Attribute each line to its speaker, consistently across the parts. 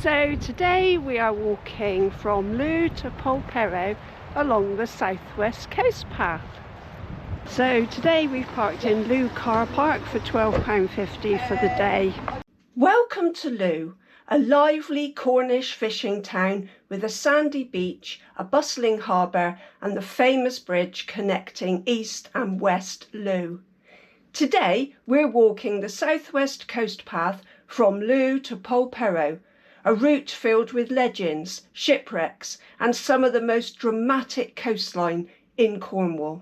Speaker 1: So today we are walking from Looe to Polperro along the southwest coast path. So today we've parked in Looe car park for £12.50 for the day. Welcome to Looe, a lively Cornish fishing town with a sandy beach, a bustling harbour and the famous bridge connecting east and west Looe. Today we're walking the southwest coast path from Looe to Polperro, a route filled with legends, shipwrecks and some of the most dramatic coastline in Cornwall.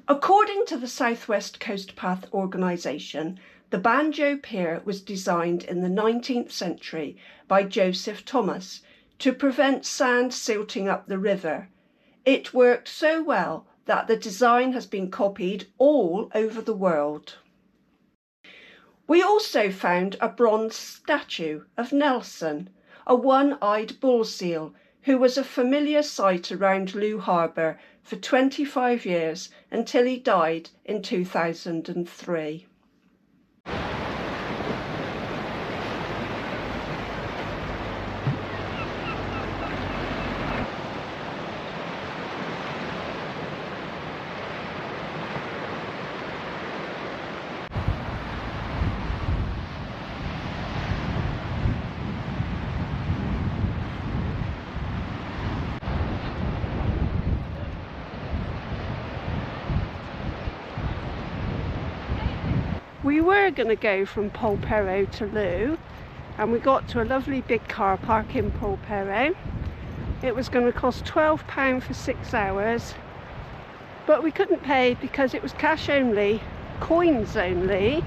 Speaker 1: According to the Southwest Coast Path organisation, the Banjo Pier was designed in the 19th century by Joseph Thomas to prevent sand silting up the river. It worked so well that the design has been copied all over the world. We also found a bronze statue of Nelson, a one-eyed bull seal who was a familiar sight around Looe Harbour for 25 years until he died in 2003. We were going to go from Polperro to Looe, and we got to a lovely big car park in Polperro. It was going to cost £12 for 6 hours, but we couldn't pay because it was cash only, coins only.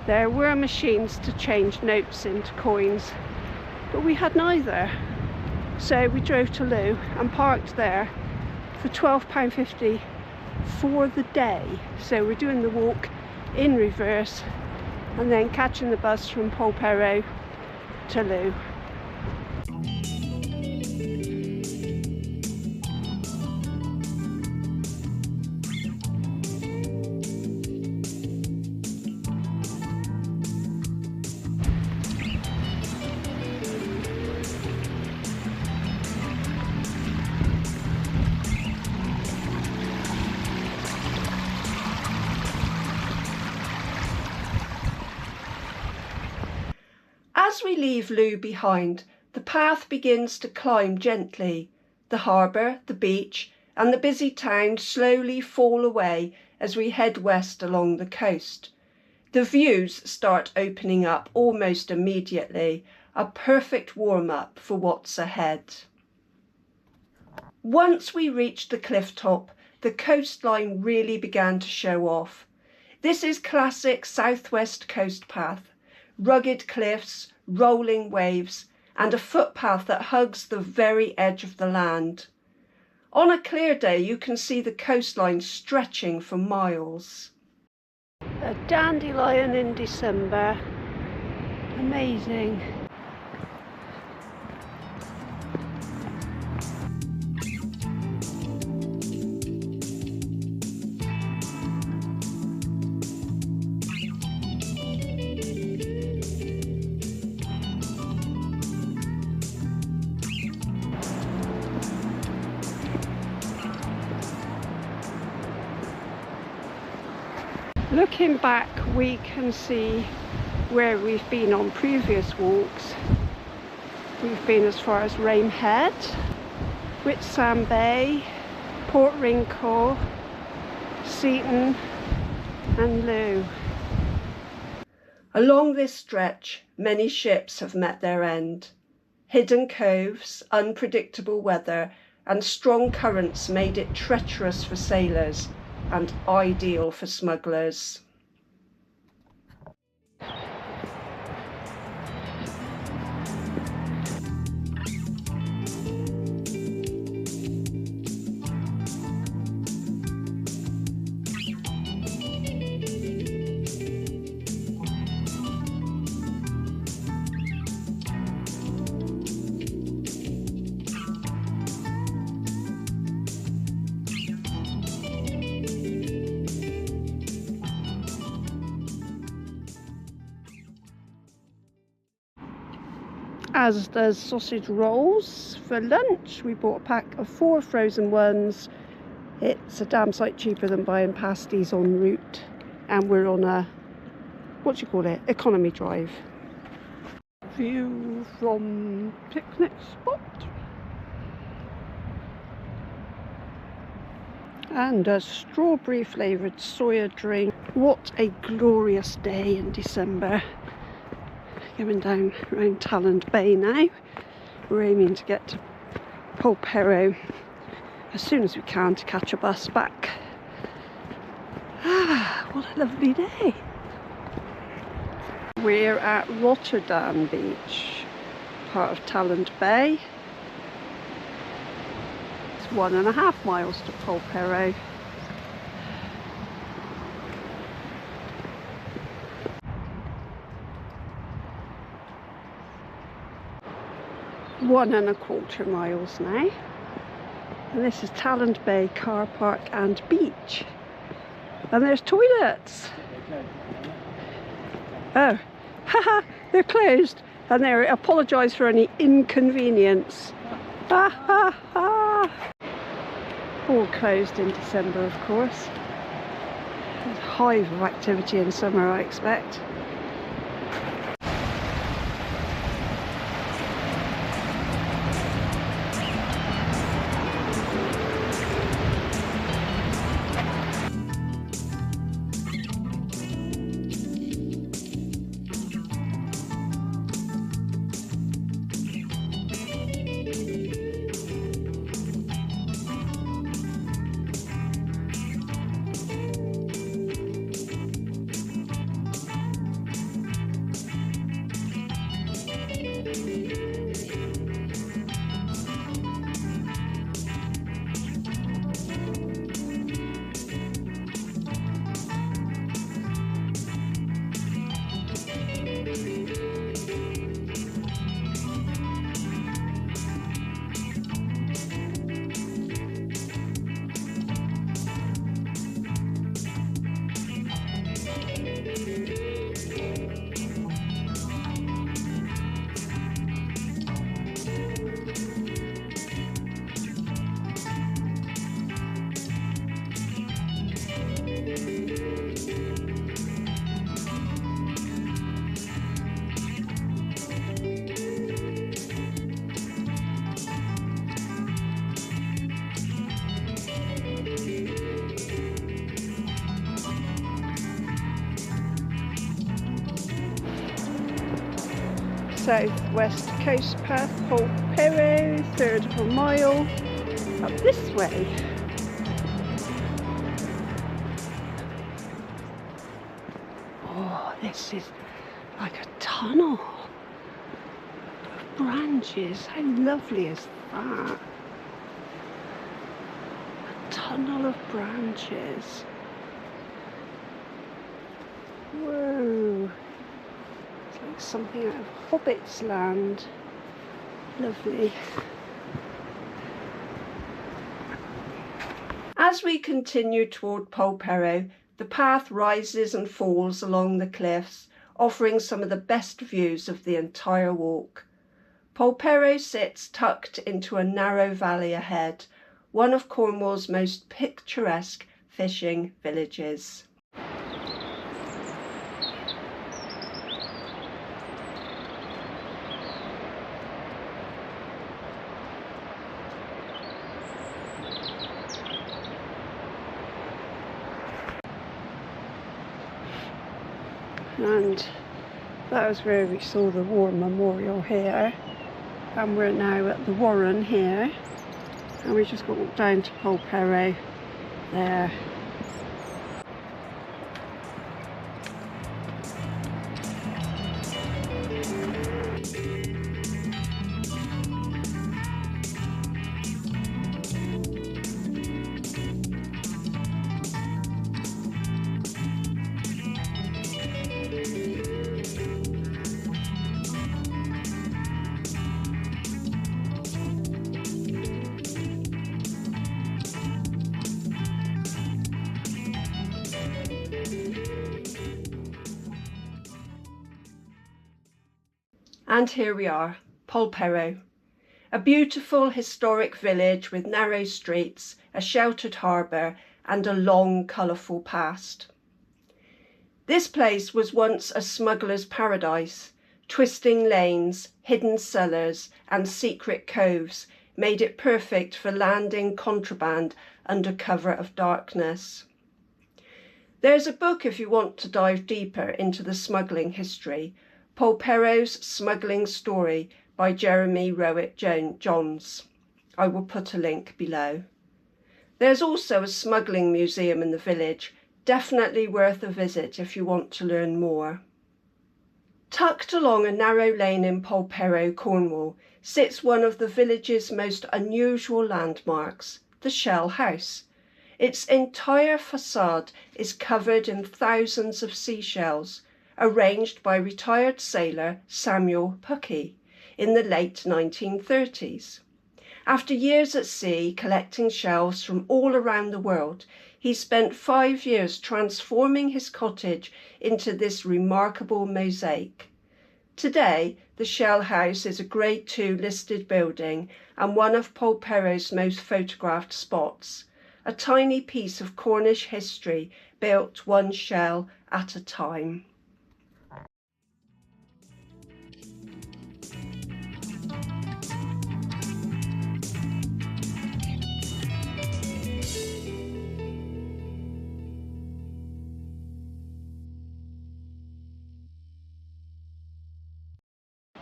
Speaker 1: There were machines to change notes into coins, but we had neither. So we drove to Looe and parked there for £12.50 for the day. So we're doing the walk in reverse and then catching the bus from Polperro to Looe. As we leave Looe behind, the path begins to climb gently. The harbour, the beach and the busy town slowly fall away as we head west along the coast. The views start opening up almost immediately, a perfect warm-up for what's ahead. Once we reached the Clifftop, the coastline really began to show off. This is classic southwest coast path. Rugged cliffs, rolling waves and a footpath that hugs the very edge of the land. On a clear day you can see the coastline stretching for miles. A dandelion in December. Amazing. Looking back, we can see where we've been on previous walks. We've been as far as Rowett, Talland Bay, Port Wrinkle, Seaton and Looe. Along this stretch, many ships have met their end. Hidden coves, unpredictable weather and strong currents made it treacherous for sailors and ideal for smugglers. Asda's sausage rolls for lunch. We bought a pack of 4 frozen ones. It's a damn sight cheaper than buying pasties en route, and we're on a, what do you call it, economy drive. View from picnic spot. And a strawberry flavoured soya drink. What a glorious day in December. Going down around Talland Bay now. We're aiming to get to Polperro as soon as we can to catch a bus back. Ah, what a lovely day. We're at Rotterdam Beach, part of Talland Bay. It's 1.5 miles to Polperro. One and a quarter miles now. And this is Talland Bay car park and beach. And there's toilets. Oh, haha, they're closed. And they apologise for any inconvenience. Ha ha ha. All closed in December, of course. There's a hive of activity in summer, I expect. South-west coast path, Polperro, 1/3 of a mile up this way. Oh, this is like a tunnel of branches. How lovely is that? A tunnel of branches. Whoa. Like something out of Hobbit's land. Lovely. As we continue toward Polperro, the path rises and falls along the cliffs, offering some of the best views of the entire walk. Polperro sits tucked into a narrow valley ahead, one of Cornwall's most picturesque fishing villages. And that was where we saw the war memorial here, and we're now at the Warren here, and we just got down to Polperro there. And here we are, Polperro, a beautiful historic village with narrow streets, a sheltered harbour and a long colourful past. This place was once a smuggler's paradise. Twisting lanes, hidden cellars and secret coves made it perfect for landing contraband under cover of darkness. There's a book if you want to dive deeper into the smuggling history, Polperro's Smuggling Story by Jeremy Rowett Johns. I will put a link below. There's also a smuggling museum in the village, definitely worth a visit if you want to learn more. Tucked along a narrow lane in Polperro, Cornwall, sits one of the village's most unusual landmarks, the Shell House. Its entire facade is covered in thousands of seashells, arranged by retired sailor Samuel Puckey in the late 1930s. After years at sea collecting shells from all around the world, he spent 5 years transforming his cottage into this remarkable mosaic. Today, the Shell House is a Grade 2 listed building and one of Polperro's most photographed spots, a tiny piece of Cornish history built one shell at a time.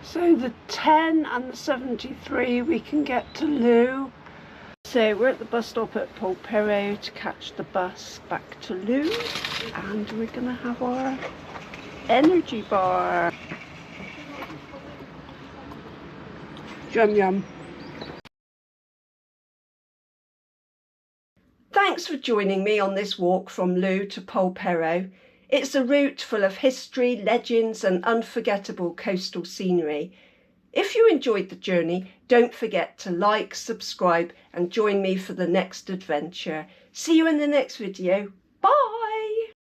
Speaker 1: So the 10 and the 73 we can get to Looe. So we're at the bus stop at Polperro to catch the bus back to Looe, and we're going to have our energy bar. Yum yum. Thanks for joining me on this walk from Looe to Polperro. It's a route full of history, legends and unforgettable coastal scenery. If you enjoyed the journey, don't forget to like, subscribe and join me for the next adventure. See you in the next video.